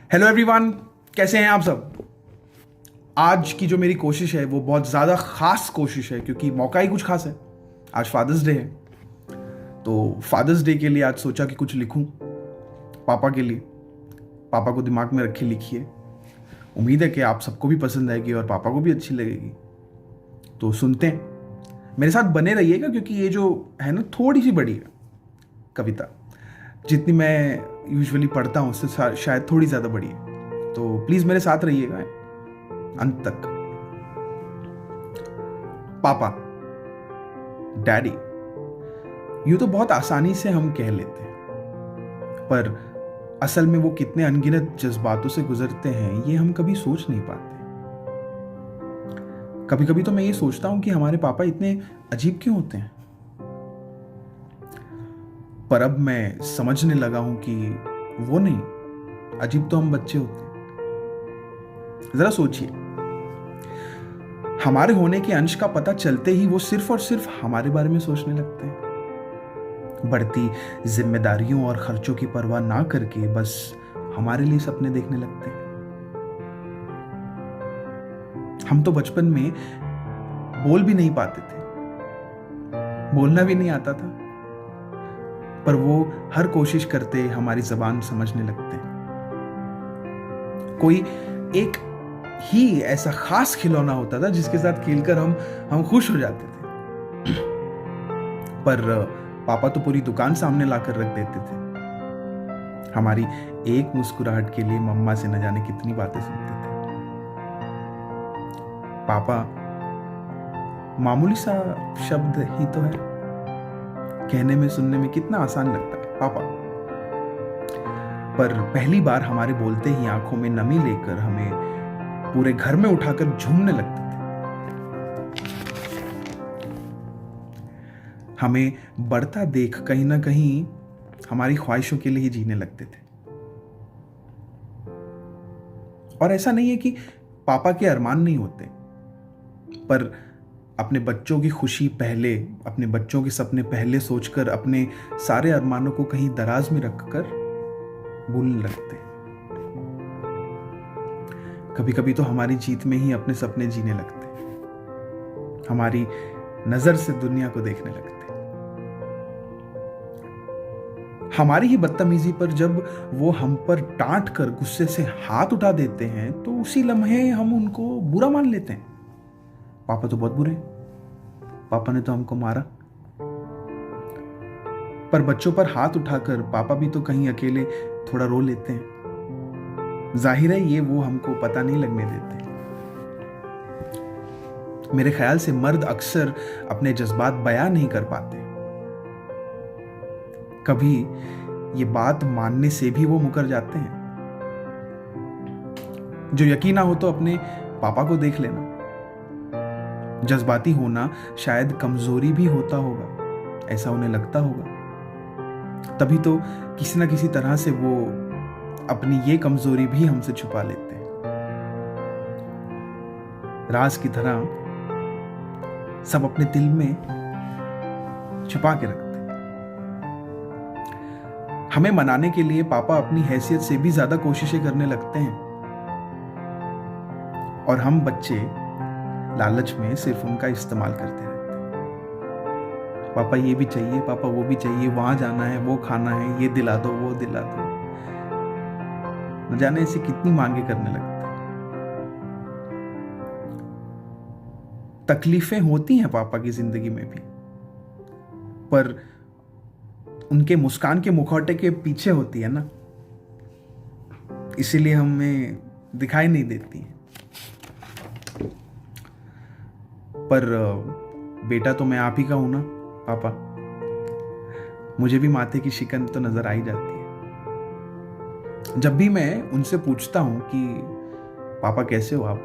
Hello everyone, कैसे हैं आप सब। आज की जो मेरी कोशिश है वो बहुत ज़्यादा ख़ास कोशिश है क्योंकि मौका ही कुछ खास है। आज फादर्स डे है, तो फादर्स डे के लिए आज सोचा कि कुछ लिखूं पापा के लिए। पापा को दिमाग में रखे लिखिए। उम्मीद है कि आप सबको भी पसंद आएगी और पापा को भी अच्छी लगेगी। तो सुनते हैं, मेरे साथ बने रहिएगा क्योंकि ये जो है ना थोड़ी सी बड़ी है कविता। जितनी मैं यूजुअली पढ़ता हूँ उससे शायद थोड़ी ज़्यादा बड़ी है, तो प्लीज़ मेरे साथ रहिएगा अंत तक। पापा, डैडी, यूं तो बहुत आसानी से हम कह लेते हैं, पर असल में वो कितने अनगिनत जज्बातों से गुजरते हैं ये हम कभी सोच नहीं पाते। कभी कभी तो मैं ये सोचता हूं कि हमारे पापा इतने अजीब क्यों होते हैं, पर अब मैं समझने लगा हूं कि वो नहीं, अजीब तो हम बच्चे होते हैं। जरा सोचिए, हमारे होने के अंश का पता चलते ही वो सिर्फ और सिर्फ हमारे बारे में सोचने लगते हैं। बढ़ती जिम्मेदारियों और खर्चों की परवाह ना करके बस हमारे लिए सपने देखने लगते हैं। हम तो बचपन में बोल भी नहीं पाते थे, बोलना भी नहीं आता था, पर वो हर कोशिश करते हमारी जबान समझने लगते हैं। कोई एक ही ऐसा खास खिलौना होता था जिसके साथ खेलकर हम खुश हो जाते थे, पर पापा तो पूरी दुकान सामने लाकर रख देते थे। हमारी एक मुस्कुराहट के लिए मम्मा से न जाने कितनी बातें सुनते थे। पापा मामूली सा शब्द ही तो है, कहने में सुनने में कितना आसान लगता है पापा, पर पहली बार हमारे बोलते ही आंखों में नमी लेकर हमें पूरे घर में उठाकर झूमने लगते थे। हमें बढ़ता देख कहीं ना कहीं हमारी ख्वाहिशों के लिए ही जीने लगते थे। और ऐसा नहीं है कि पापा के अरमान नहीं होते, पर अपने बच्चों की खुशी पहले, अपने बच्चों के सपने पहले सोचकर अपने सारे अरमानों को कहीं दराज में रखकर भूलने लगते हैं। कभी कभी तो हमारी जीत में ही अपने सपने जीने लगते हैं, हमारी नजर से दुनिया को देखने लगते हैं। हमारी ही बदतमीजी पर जब वो हम पर डांट कर गुस्से से हाथ उठा देते हैं तो उसी लम्हे हम उनको बुरा मान लेते हैं। पापा तो बहुत बुरे हैं, पापा ने तो हमको मारा। पर बच्चों पर हाथ उठाकर पापा भी तो कहीं अकेले थोड़ा रो लेते हैं। जाहिर है ये वो हमको पता नहीं लगने देते। मेरे ख्याल से मर्द अक्सर अपने जज्बात बयां नहीं कर पाते। कभी ये बात मानने से भी वो मुकर जाते हैं। जो यकीन ना हो तो अपने पापा को देख लेना। जज्बाती होना शायद कमजोरी भी होता होगा, ऐसा उन्हें लगता होगा। तभी तो किसी ना किसी तरह से वो अपनी ये कमजोरी भी हमसे छुपा लेते हैं, राज की तरह सब अपने दिल में छुपा के रखते हैं। हमें मनाने के लिए पापा अपनी हैसियत से भी ज्यादा कोशिशें करने लगते हैं, और हम बच्चे लालच में सिर्फ उनका इस्तेमाल करते रहते हैं। पापा ये भी चाहिए, पापा वो भी चाहिए, वहां जाना है, वो खाना है, ये दिला दो, वो दिला दो। न जाने ऐसी कितनी मांगे करने लगते हैं। तकलीफें होती हैं पापा की जिंदगी में भी, पर उनके मुस्कान के मुखौटे के पीछे होती है ना, इसीलिए हमें दिखाई नहीं देती है। पर बेटा तो मैं आप ही का हूं ना पापा, मुझे भी माथे की शिकन तो नजर आ ही जाती है। जब भी मैं उनसे पूछता हूं कि पापा कैसे हो आप,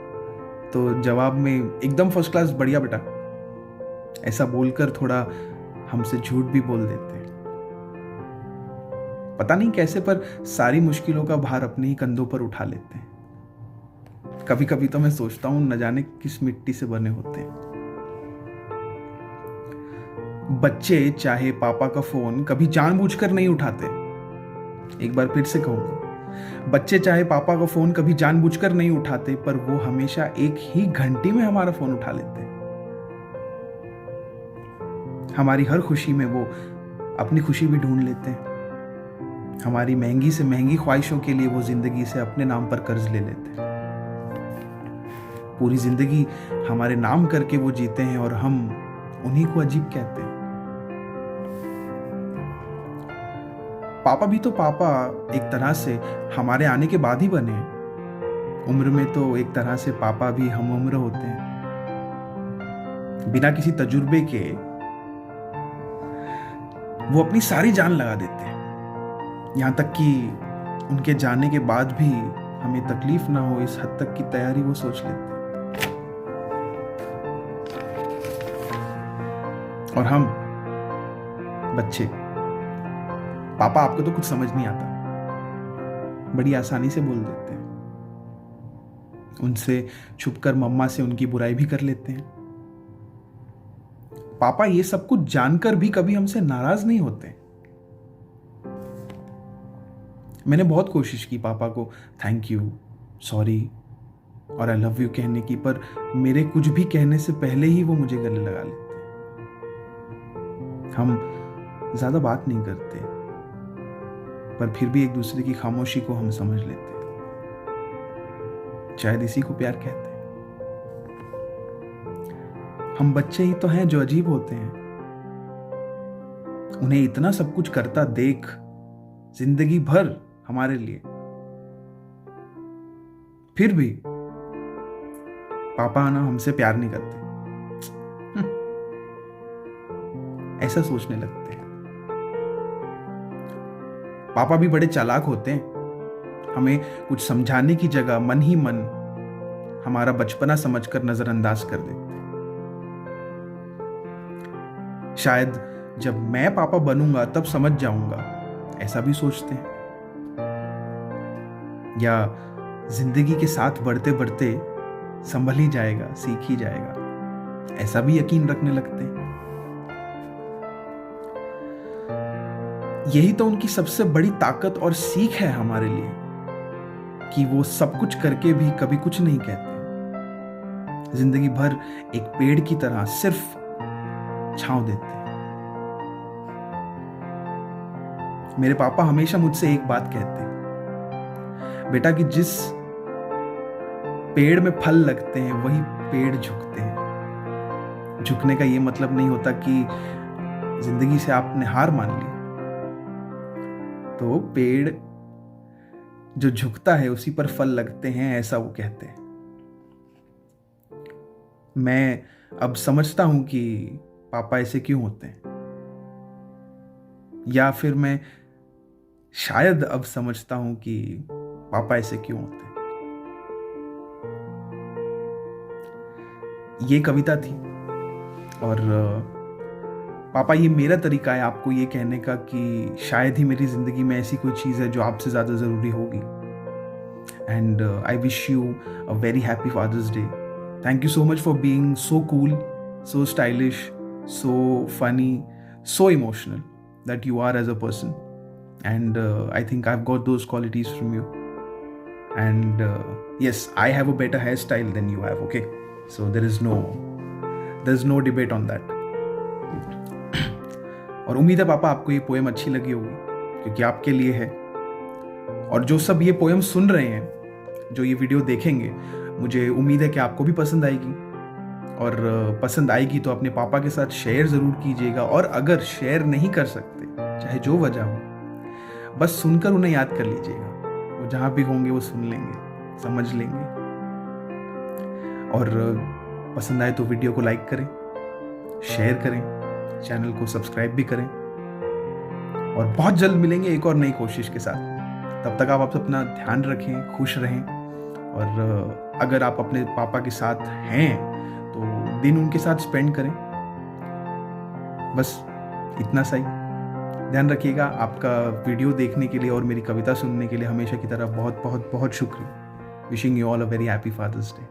तो जवाब में एकदम फर्स्ट क्लास, बढ़िया बेटा, ऐसा बोलकर थोड़ा हमसे झूठ भी बोल देते हैं। पता नहीं कैसे, पर सारी मुश्किलों का भार अपने ही कंधों पर उठा लेते हैं। कभी कभी तो मैं सोचता हूं न जाने किस मिट्टी से बने होते हैं। बच्चे चाहे पापा का फोन कभी जानबूझकर नहीं उठाते। एक बार फिर से कहूंगा, बच्चे चाहे पापा का फ़ोन कभी जानबूझकर नहीं उठाते, पर वो हमेशा एक ही घंटी में हमारा फ़ोन उठा लेते हैं। हमारी हर खुशी में वो अपनी खुशी भी ढूंढ लेते हैं। हमारी महंगी से महंगी ख्वाहिशों के लिए वो जिंदगी से अपने नाम पर कर्ज ले लेते हैं। पूरी जिंदगी हमारे नाम करके वो जीते हैं और हम उन्हीं को अजीब कहते हैं। पापा भी तो पापा एक तरह से हमारे आने के बाद ही बने हैं। उम्र में तो एक तरह से पापा भी हम उम्र होते हैं। बिना किसी तजुर्बे के वो अपनी सारी जान लगा देते हैं, यहां तक कि उनके जाने के बाद भी हमें तकलीफ ना हो इस हद तक की तैयारी वो सोच लेते हैं। और हम बच्चे, पापा आपको तो कुछ समझ नहीं आता, बड़ी आसानी से बोल देते हैं। उनसे छुपकर मम्मा से उनकी बुराई भी कर लेते हैं। पापा ये सब कुछ जानकर भी कभी हमसे नाराज नहीं होते। मैंने बहुत कोशिश की पापा को थैंक यू, सॉरी और आई लव यू कहने की, पर मेरे कुछ भी कहने से पहले ही वो मुझे गले लगा लेते। हम ज्यादा बात नहीं करते, पर फिर भी एक दूसरे की खामोशी को हम समझ लेते हैं। शायद इसी को प्यार कहते हैं। हम बच्चे ही तो हैं जो अजीब होते हैं। उन्हें इतना सब कुछ करता देख जिंदगी भर हमारे लिए, फिर भी पापा ना हमसे प्यार नहीं करते, ऐसा सोचने लगते हैं। पापा भी बड़े चालाक होते हैं। हमें कुछ समझाने की जगह मन ही मन हमारा बचपना समझकर नजरअंदाज कर देते हैं। शायद जब मैं पापा बनूंगा तब समझ जाऊंगा, ऐसा भी सोचते हैं। या जिंदगी के साथ बढ़ते बढ़ते संभल ही जाएगा, सीख ही जाएगा, ऐसा भी यकीन रखने लगते हैं। यही तो उनकी सबसे बड़ी ताकत और सीख है हमारे लिए, कि वो सब कुछ करके भी कभी कुछ नहीं कहते। जिंदगी भर एक पेड़ की तरह सिर्फ छांव देते हैं। मेरे पापा हमेशा मुझसे एक बात कहते हैं, बेटा कि जिस पेड़ में फल लगते हैं वही पेड़ झुकते हैं। झुकने का ये मतलब नहीं होता कि जिंदगी से आपने हार मान ली। तो पेड़ जो झुकता है उसी पर फल लगते हैं, ऐसा वो कहते हैं। मैं अब समझता हूं कि पापा ऐसे क्यों होते हैं, या फिर मैं शायद अब समझता हूं कि पापा ऐसे क्यों होते हैं। ये कविता थी, और पापा ये मेरा तरीका है आपको ये कहने का कि शायद ही मेरी जिंदगी में ऐसी कोई चीज़ है जो आपसे ज़्यादा ज़रूरी होगी। And I wish you a very happy Father's Day. Thank you so much for being so cool, so stylish, so funny, so emotional that you are as a person. And I think I've got those qualities from you. And yes, I have a better hairstyle than you have, okay? So there's no debate on that. और उम्मीद है पापा आपको ये poem अच्छी लगी होगी, क्योंकि आपके लिए है। और जो सब ये पोएम सुन रहे हैं, जो ये वीडियो देखेंगे, मुझे उम्मीद है कि आपको भी पसंद आएगी। और पसंद आएगी तो अपने पापा के साथ शेयर ज़रूर कीजिएगा। और अगर शेयर नहीं कर सकते, चाहे जो वजह हो, बस सुनकर उन्हें याद कर लीजिएगा। वो जहाँ भी होंगे वो सुन लेंगे, समझ लेंगे। और पसंद आए तो वीडियो को लाइक करें, शेयर करें, चैनल को सब्सक्राइब भी करें। और बहुत जल्द मिलेंगे एक और नई कोशिश के साथ। तब तक आप अपना ध्यान रखें, खुश रहें। और अगर आप अपने पापा के साथ हैं तो दिन उनके साथ स्पेंड करें। बस इतना सही। ध्यान रखिएगा। आपका वीडियो देखने के लिए और मेरी कविता सुनने के लिए हमेशा की तरह बहुत बहुत बहुत शुक्रिया। Wishing you all a very happy Father's day.